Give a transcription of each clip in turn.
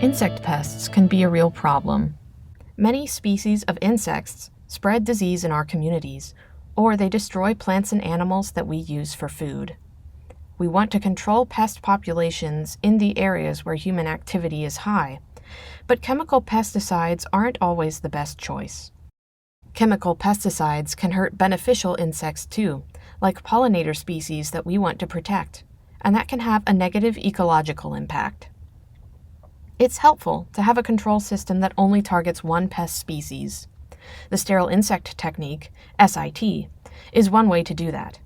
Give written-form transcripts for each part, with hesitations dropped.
Insect pests can be a real problem. Many species of insects spread disease in our communities, or they destroy plants and animals that we use for food. We want to control pest populations in the areas where human activity is high, but chemical pesticides aren't always the best choice. Chemical pesticides can hurt beneficial insects too, like pollinator species that we want to protect, and that can have a negative ecological impact. It's helpful to have a control system that only targets one pest species. The Sterile Insect Technique, SIT, is one way to do that.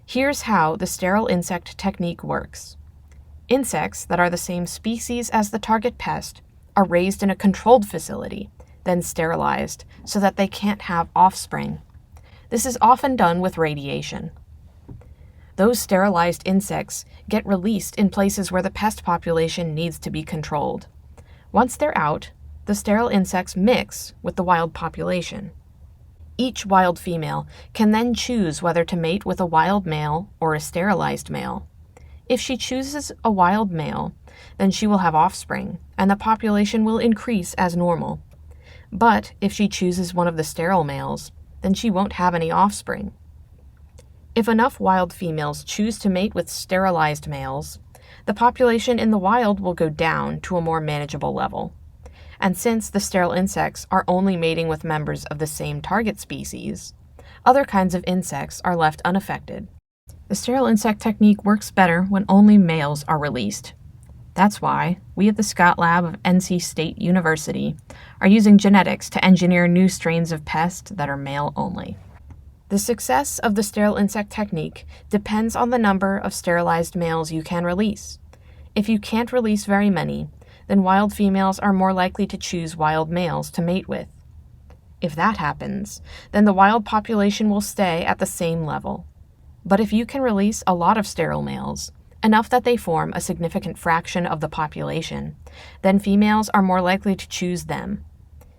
Here's how the Sterile Insect Technique works. Insects that are the same species as the target pest are raised in a controlled facility, then sterilized so that they can't have offspring. This is often done with radiation. Those sterilized insects get released in places where the pest population needs to be controlled. Once they're out, the sterile insects mix with the wild population. Each wild female can then choose whether to mate with a wild male or a sterilized male. If she chooses a wild male, then she will have offspring, and the population will increase as normal. But if she chooses one of the sterile males, then she won't have any offspring. If enough wild females choose to mate with sterilized males, the population in the wild will go down to a more manageable level. And since the sterile insects are only mating with members of the same target species, other kinds of insects are left unaffected. The sterile insect technique works better when only males are released. That's why we at the Scott Lab of NC State University are using genetics to engineer new strains of pest that are male only. The success of the sterile insect technique depends on the number of sterilized males you can release. If you can't release very many, then wild females are more likely to choose wild males to mate with. If that happens, then the wild population will stay at the same level. But if you can release a lot of sterile males, enough that they form a significant fraction of the population, then females are more likely to choose them.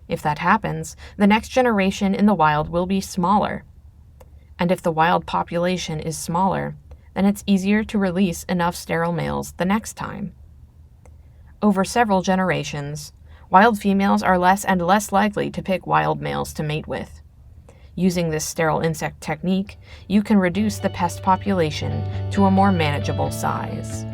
If that happens, the next generation in the wild will be smaller. And if the wild population is smaller, then it's easier to release enough sterile males the next time. Over several generations, wild females are less and less likely to pick wild males to mate with. Using this sterile insect technique, you can reduce the pest population to a more manageable size.